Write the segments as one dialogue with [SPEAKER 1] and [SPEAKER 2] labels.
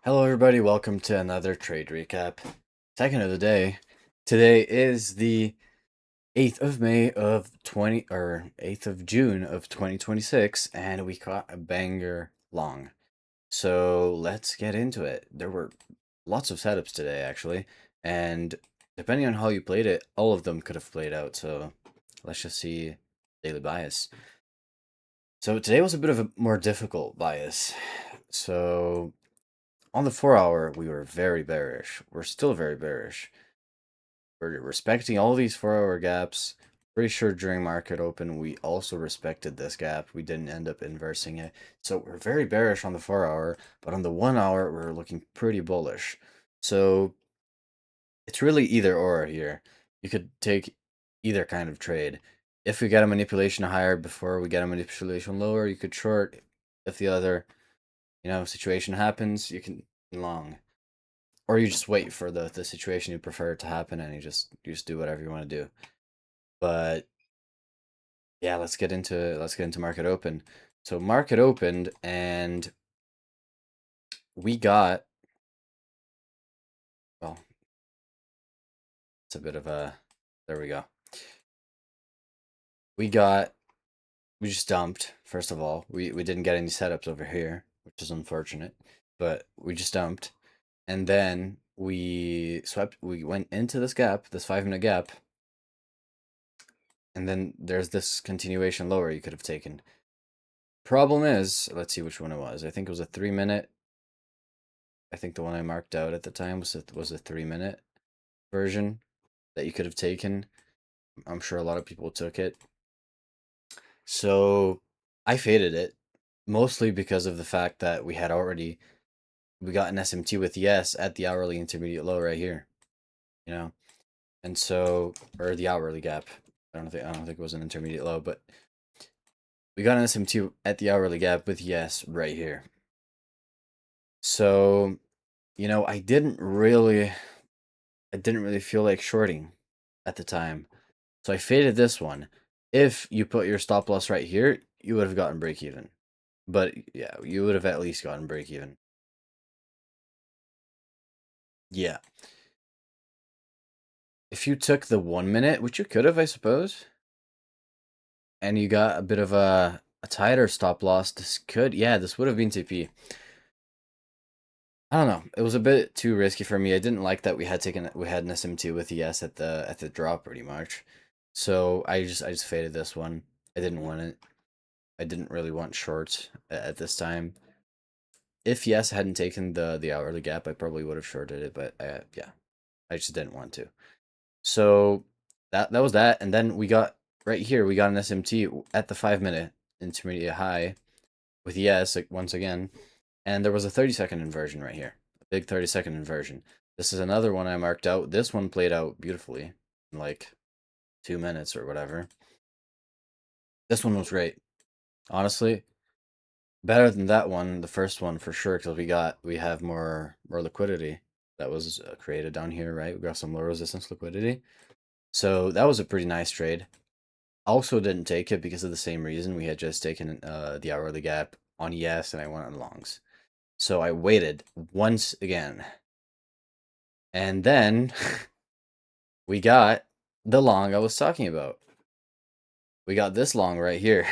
[SPEAKER 1] Hello, everybody. Welcome to another trade recap. Second of the day. Today is the 8th of May of 8th of June of 2026, and we caught a banger long. So let's get into it. There were lots of setups today, actually, and depending on how you played it, all of them could have played out. So let's just see daily bias. So today was a bit of a more difficult bias. So on the 4 hour, we were very bearish. We're still very bearish. We're respecting all these 4 hour gaps. Pretty sure during market open, we also respected this gap. We didn't end up inversing it. So we're very bearish on the 4 hour, but on the 1 hour, we're looking pretty bullish. So it's really either or here. You could take either kind of trade. If we get a manipulation higher before we get a manipulation lower, you could short. If the other, situation happens, you can long. Or you just wait for the situation you prefer to happen, and you just do whatever you want to do. But yeah, let's get into market open. So market opened, and we got, well, it's a bit of a, there we go. We just dumped. First of all, we didn't get any setups over here, which is unfortunate, but we just dumped. And then we went into this gap, this 5 minute gap. And then there's this continuation lower you could have taken. Problem is, let's see which one it was. I think it was a 3 minute. I think the one I marked out at the time was a 3 minute version that you could have taken. I'm sure a lot of people took it. So I faded it, mostly because of the fact that we got an SMT with yes at the hourly intermediate low right here, you know, and so, or the hourly gap. I don't think it was an intermediate low, but we got an SMT at the hourly gap with yes right here. So, I didn't really feel like shorting at the time. So I faded this one. If you put your stop loss right here, you would have gotten break even. But yeah, you would have at least gotten break even. Yeah. If you took the 1 minute, which you could have, I suppose, and you got a bit of a tighter stop loss, this would have been TP. I don't know. It was a bit too risky for me. I didn't like that we had an SMT with ES at the drop pretty much. So I just faded this one. I didn't want it. I didn't really want shorts at this time. If yes hadn't taken the hourly gap, I probably would have shorted it, but yeah, I just didn't want to. So that was that, and then we got right here. We got an SMT at the 5 minute intermediate high with yes once again, and there was a 30-second inversion right here, a big 30-second inversion. This is another one I marked out. This one played out beautifully in like 2 minutes or whatever. This one was great, honestly. Better than that one, the first one for sure, because we have more liquidity that was created down here, right? We got some low resistance liquidity, so that was a pretty nice trade. Also didn't take it because of the same reason. We had just taken the hourly gap on yes, and I went on longs, so I waited once again, and then we got the long I was talking about. We got this long right here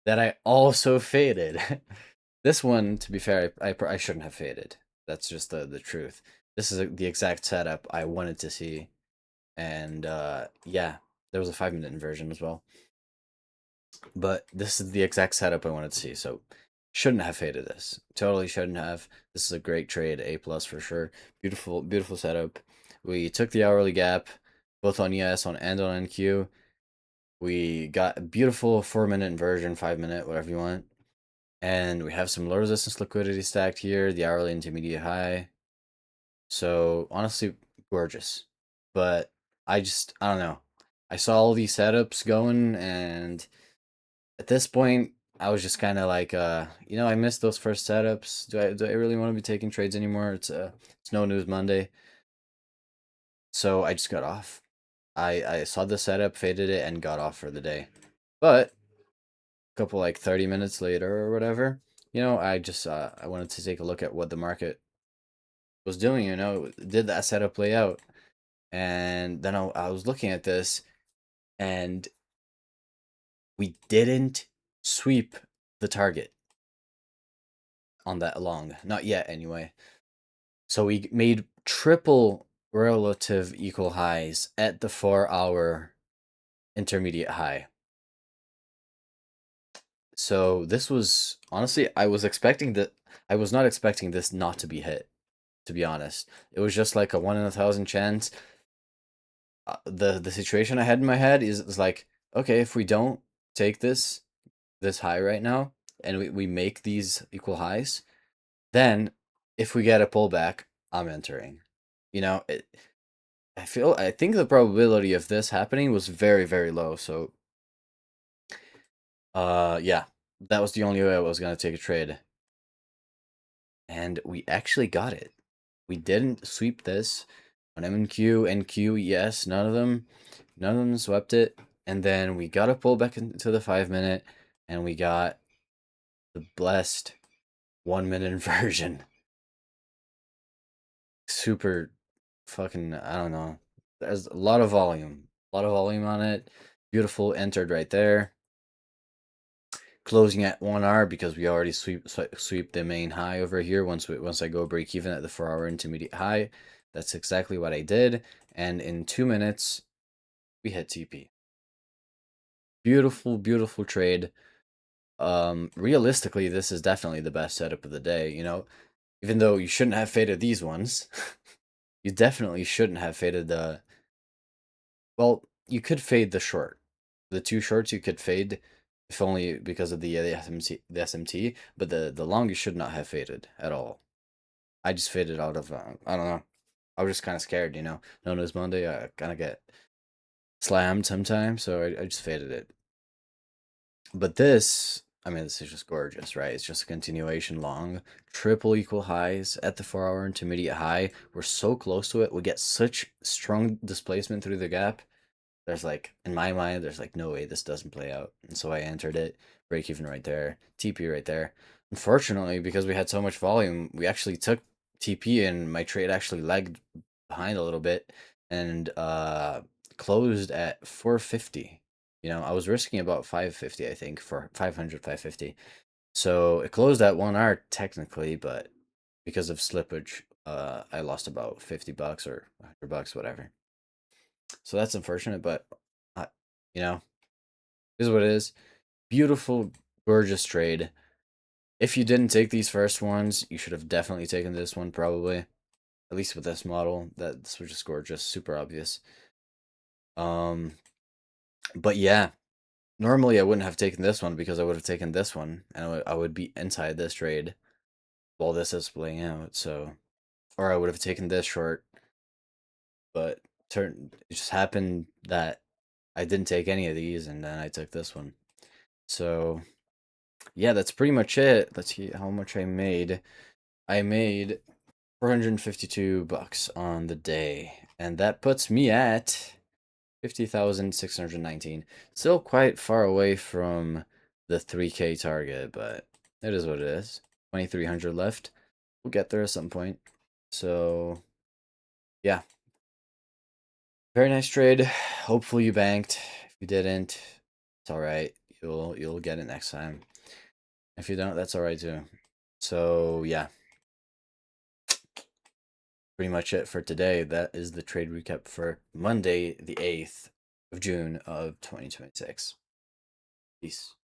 [SPEAKER 1] that I also faded. This one, to be fair, I shouldn't have faded. That's just the truth. This is the exact setup I wanted to see. And yeah, there was a 5 minute inversion as well. But this is the exact setup I wanted to see. So shouldn't have faded this. Totally shouldn't have. This is a great trade, A plus for sure. Beautiful, beautiful setup. We took the hourly gap, both on ES and on NQ. We got a beautiful 4 minute inversion, 5 minute, whatever you want. And we have some low resistance liquidity stacked here, the hourly intermediate high. So honestly, gorgeous. But I don't know. I saw all these setups going, and at this point, I was just kind of like, I missed those first setups. Do I really want to be taking trades anymore? It's no news Monday. So I just got off. I saw the setup, faded it, and got off for the day. But a couple like 30 minutes later or whatever, I just I wanted to take a look at what the market was doing. Did that setup play out? And then I was looking at this, and we didn't sweep the target on that long, not yet anyway. So we made triple relative equal highs at the 4-hour intermediate high. So this was honestly, I was expecting that. I was not expecting this not to be hit, to be honest. It was just like a 1 in 1,000 chance. The situation I had in my head is like, okay, if we don't take this high right now, and we make these equal highs, then if we get a pullback, I'm entering. I think the probability of this happening was very, very low. So yeah, that was the only way I was gonna take a trade. And we actually got it. We didn't sweep this on M&Q, NQ, yes, none of them swept it. And then we got a pullback into the 5-minute, and we got the blessed 1-minute inversion. Super fucking, I don't know. There's a lot of volume. A lot of volume on it. Beautiful, entered right there. Closing at 1 hour because we already sweep the main high over here. Once I go break even at the 4-hour intermediate high, that's exactly what I did. And in 2 minutes, we hit TP. Beautiful, beautiful trade. Realistically, this is definitely the best setup of the day. Even though you shouldn't have faded these ones, you definitely shouldn't have faded the. Well, you could fade the short. The two shorts you could fade, if only because of the SMT. But the long you should not have faded at all. I just faded out of I don't know. I was just kind of scared, Known as Monday, I kind of get slammed sometimes, so I just faded it. But this, I mean, this is just gorgeous, right? It's just a continuation long, triple equal highs at the 4-hour intermediate high. We're so close to it. We get such strong displacement through the gap. There's like, in my mind, there's like no way this doesn't play out. And so I entered it, break even right there, TP right there. Unfortunately, because we had so much volume, we actually took TP and my trade actually lagged behind a little bit and closed at 450. I was risking about 550, I think, for 500, 550. So it closed at 1 hour technically, but because of slippage, I lost about $50 or $100, whatever. So that's unfortunate, but uh, you know, is what it is. Beautiful, gorgeous trade. If you didn't take these first ones, you should have definitely taken this one, probably. At least with this model, this was just gorgeous, super obvious. But yeah, normally I wouldn't have taken this one because I would have taken this one, and I would be inside this trade while this is playing out. So, or I would have taken this short, but it just happened that I didn't take any of these, and then I took this one. So yeah, that's pretty much it. Let's see how much I made. I made $452 on the day, and that puts me at 50,619. Still quite far away from the 3K target, but it is what it is. 2,300 left. We'll get there at some point. So yeah, very nice trade. Hopefully you banked. If you didn't, it's all right. You'll get it next time. If you don't, that's all right too. So yeah, pretty much it for today. That is the trade recap for Monday, the 8th of June of 2026. Peace.